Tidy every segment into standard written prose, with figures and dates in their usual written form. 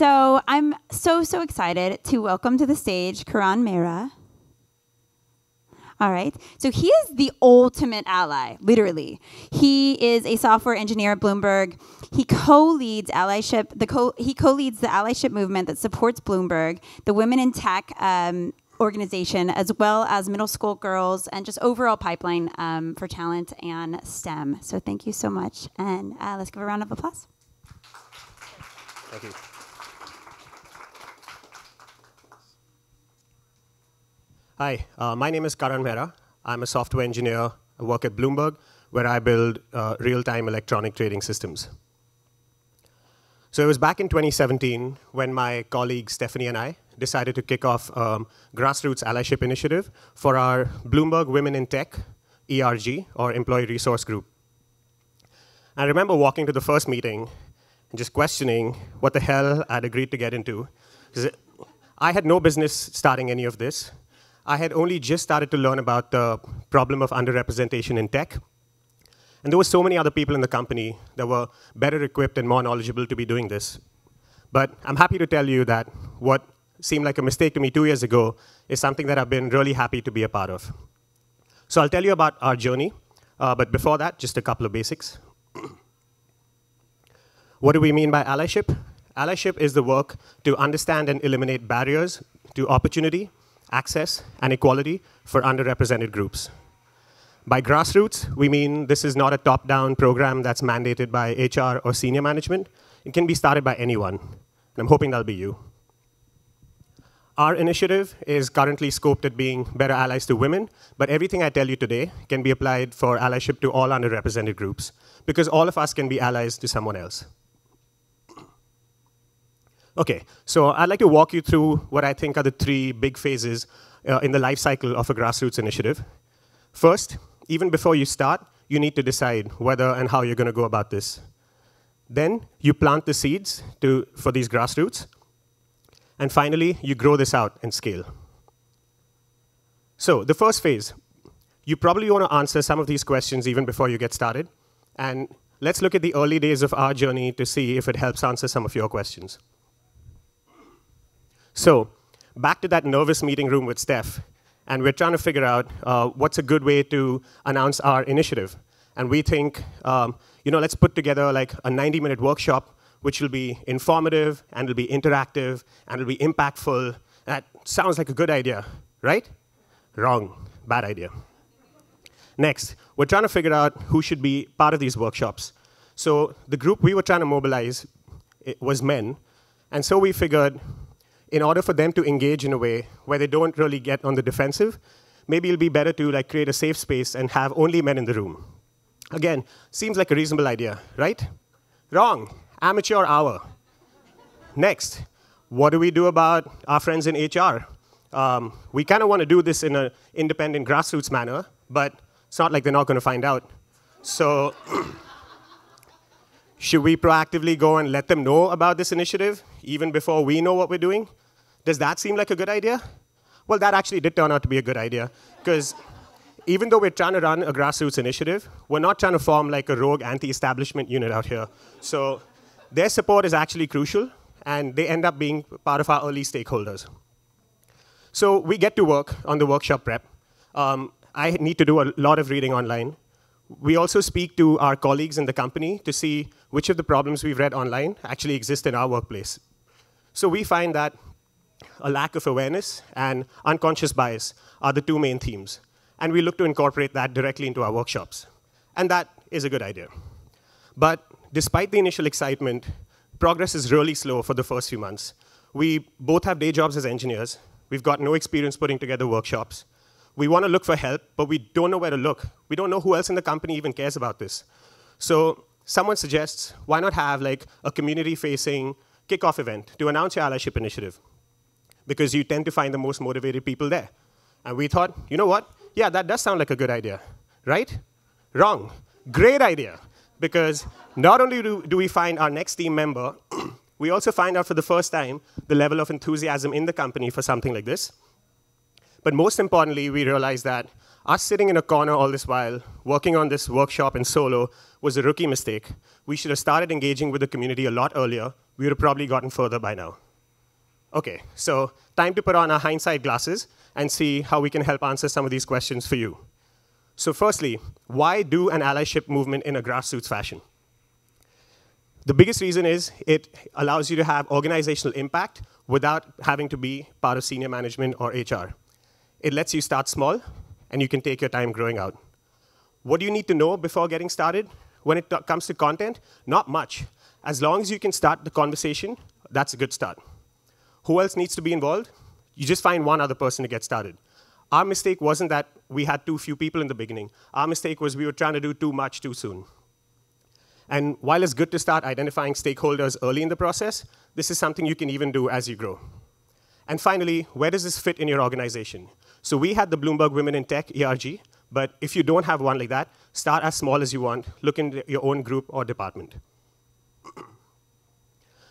So I'm so excited to welcome to the stage Karan Mehra. All right. So he is the ultimate ally, literally. He is a software engineer at Bloomberg. He co-leads Allyship. He co-leads the Allyship movement that supports Bloomberg, the Women in Tech organization, as well as middle school girls, and just overall pipeline for talent and STEM. So thank you so much, and let's give a round of applause. Thank you. Hi, my name is Karan Mehra. I'm a software engineer. I work at Bloomberg, where I build real-time electronic trading systems. So it was back in 2017 when my colleague Stephanie and I decided to kick off Grassroots Allyship initiative for our Bloomberg Women in Tech, ERG, or Employee Resource Group. I remember walking to the first meeting and just questioning what the hell I'd agreed to get into. Because I had no business starting any of this. I had only just started to learn about the problem of underrepresentation in tech. And there were so many other people in the company that were better equipped and more knowledgeable to be doing this. But I'm happy to tell you that what seemed like a mistake to me 2 years ago is something that I've been really happy to be a part of. So I'll tell you about our journey. But before that, just a couple of basics. What do we mean by allyship? Allyship is the work to understand and eliminate barriers to opportunity, access, and equality for underrepresented groups. By grassroots, we mean this is not a top-down program that's mandated by HR or senior management. It can be started by anyone, and I'm hoping that'll be you. Our initiative is currently scoped at being better allies to women, but everything I tell you today can be applied for allyship to all underrepresented groups, because all of us can be allies to someone else. OK, so I'd like to walk you through what I think are the three big phases in the life cycle of a grassroots initiative. First, even before you start, you need to decide whether and how you're going to go about this. Then you plant the seeds for these grassroots. And finally, you grow this out and scale. So the first phase, you probably want to answer some of these questions even before you get started. And let's look at the early days of our journey to see if it helps answer some of your questions. So back to that nervous meeting room with Steph. And we're trying to figure out what's a good way to announce our initiative. And we think, let's put together like a 90-minute workshop, which will be informative, and it'll be interactive, and it'll be impactful. That sounds like a good idea, right? Wrong. Bad idea. Next, we're trying to figure out who should be part of these workshops. So the group we were trying to mobilize was men. And so we figured, in order for them to engage in a way where they don't really get on the defensive, maybe it'll be better to create a safe space and have only men in the room. Again, seems like a reasonable idea, right? Wrong. Amateur hour. Next, what do we do about our friends in HR? We kind of want to do this in an independent grassroots manner, but it's not like they're not going to find out. So should we proactively go and let them know about this initiative, even before we know what we're doing? Does that seem like a good idea? Well, that actually did turn out to be a good idea, because even though we're trying to run a grassroots initiative, we're not trying to form like a rogue anti-establishment unit out here. So their support is actually crucial, and they end up being part of our early stakeholders. So we get to work on the workshop prep. I need to do a lot of reading online. We also speak to our colleagues in the company to see which of the problems we've read online actually exist in our workplace. So we find that a lack of awareness and unconscious bias are the two main themes. And we look to incorporate that directly into our workshops. And that is a good idea. But despite the initial excitement, progress is really slow for the first few months. We both have day jobs as engineers. We've got no experience putting together workshops. We want to look for help, but we don't know where to look. We don't know who else in the company even cares about this. So someone suggests, why not have like a community-facing kickoff event to announce your allyship initiative? Because you tend to find the most motivated people there. And we thought, you know what? Yeah, that does sound like a good idea, right? Wrong. Great idea. Because not only do we find our next team member, we also find out for the first time the level of enthusiasm in the company for something like this. But most importantly, we realize that Us sitting in a corner all this while, working on this workshop in solo, was a rookie mistake. We should have started engaging with the community a lot earlier. We would have probably gotten further by now. OK, so time to put on our hindsight glasses and see how we can help answer some of these questions for you. So firstly, why do an allyship movement in a grassroots fashion? The biggest reason is it allows you to have organizational impact without having to be part of senior management or HR. It lets you start small, and you can take your time growing out. What do you need to know before getting started? When it comes to content, not much. As long as you can start the conversation, that's a good start. Who else needs to be involved? You just find one other person to get started. Our mistake wasn't that we had too few people in the beginning. Our mistake was we were trying to do too much too soon. And while it's good to start identifying stakeholders early in the process, this is something you can even do as you grow. And finally, where does this fit in your organization? So we had the Bloomberg Women in Tech ERG, but if you don't have one like that, start as small as you want. Look in your own group or department.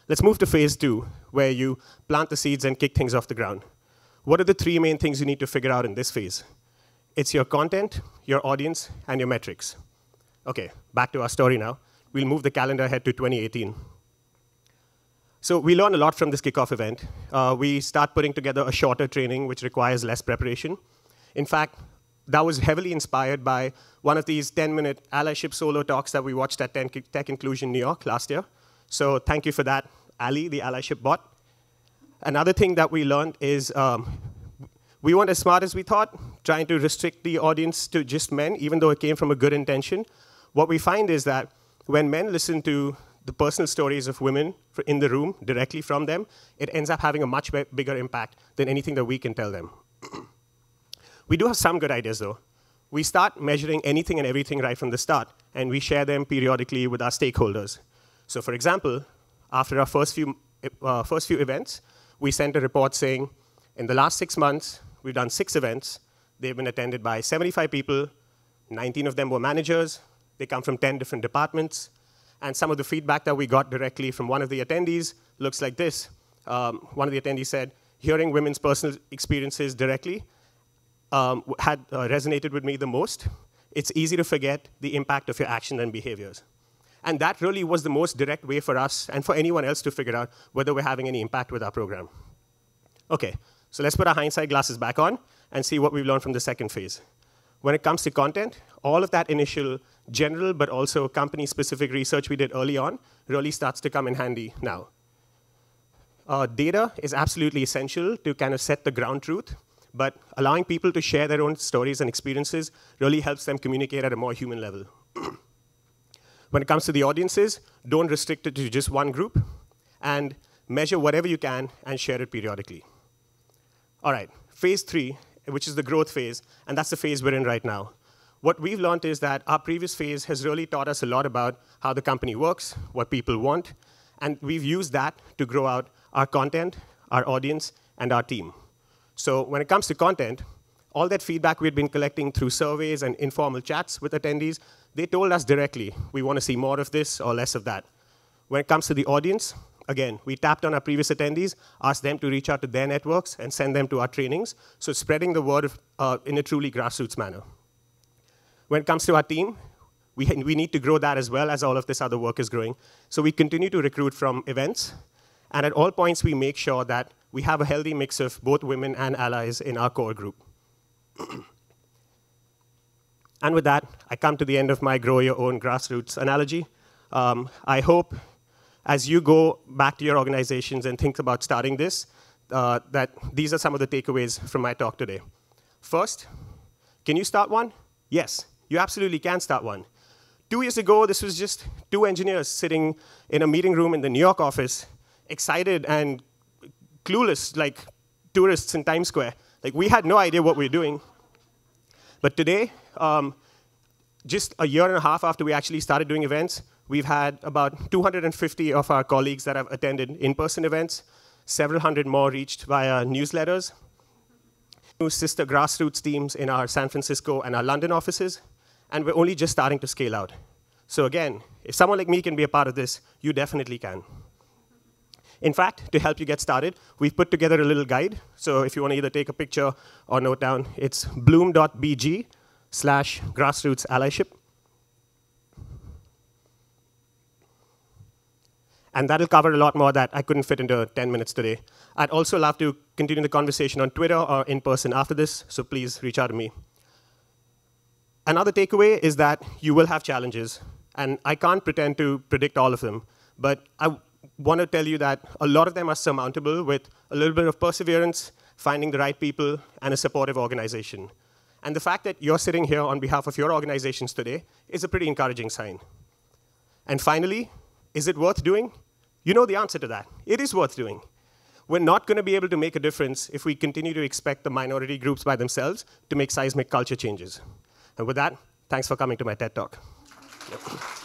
Let's move to phase 2, where you plant the seeds and kick things off the ground. What are the 3 main things you need to figure out in this phase? It's your content, your audience, and your metrics. OK, back to our story now. We'll move the calendar ahead to 2018. So we learned a lot from this kickoff event. We start putting together a shorter training, which requires less preparation. In fact, that was heavily inspired by one of these 10-minute allyship solo talks that we watched at Tech Inclusion New York last year. So thank you for that, Ali, the allyship bot. Another thing that we learned is we weren't as smart as we thought, trying to restrict the audience to just men, even though it came from a good intention. What we find is that when men listen to the personal stories of women in the room directly from them, it ends up having a much bigger impact than anything that we can tell them. We do have some good ideas, though. We start measuring anything and everything right from the start, and we share them periodically with our stakeholders. So for example, after our first few events, we sent a report saying, in the last 6 months, we've done 6 events. They've been attended by 75 people. 19 of them were managers. They come from 10 different departments. And some of the feedback that we got directly from one of the attendees looks like this. One of the attendees said, hearing women's personal experiences directly had resonated with me the most. It's easy to forget the impact of your action and behaviors. And that really was the most direct way for us and for anyone else to figure out whether we're having any impact with our program. OK, so let's put our hindsight glasses back on and see what we've learned from the second phase. When it comes to content, all of that initial general but also company-specific research we did early on really starts to come in handy now. Data is absolutely essential to kind of set the ground truth, but allowing people to share their own stories and experiences really helps them communicate at a more human level. When it comes to the audiences, don't restrict it to just one group, and measure whatever you can and share it periodically. All right, phase 3, which is the growth phase, and that's the phase we're in right now. What we've learned is that our previous phase has really taught us a lot about how the company works, what people want, and we've used that to grow out our content, our audience, and our team. So when it comes to content, all that feedback we'd been collecting through surveys and informal chats with attendees, they told us directly, we want to see more of this or less of that. When it comes to the audience, again, we tapped on our previous attendees, asked them to reach out to their networks and send them to our trainings, so spreading the word in a truly grassroots manner. When it comes to our team, we need to grow that as well as all of this other work is growing. So we continue to recruit from events, and at all points, we make sure that we have a healthy mix of both women and allies in our core group. And with that, I come to the end of my grow your own grassroots analogy. I hope as you go back to your organizations and think about starting this, that these are some of the takeaways from my talk today. First, can you start one? Yes, you absolutely can start one. 2 years ago, this was just 2 engineers sitting in a meeting room in the New York office, excited and clueless, like tourists in Times Square. Like, we had no idea what we were doing. But today, just a year and a half after we actually started doing events, we've had about 250 of our colleagues that have attended in-person events, several hundred more reached via newsletters, new sister grassroots teams in our San Francisco and our London offices, and we're only just starting to scale out. So again, if someone like me can be a part of this, you definitely can. In fact, to help you get started, we've put together a little guide. So if you want to either take a picture or note down, it's bloom.bg Grassroots Allyship. And that'll cover a lot more that I couldn't fit into 10 minutes today. I'd also love to continue the conversation on Twitter or in person after this, so please reach out to me. Another takeaway is that you will have challenges, and I can't pretend to predict all of them, but I want to tell you that a lot of them are surmountable with a little bit of perseverance, finding the right people, and a supportive organization. And the fact that you're sitting here on behalf of your organizations today is a pretty encouraging sign. And finally, is it worth doing? You know the answer to that. It is worth doing. We're not going to be able to make a difference if we continue to expect the minority groups by themselves to make seismic culture changes. And with that, thanks for coming to my TED Talk. Yep.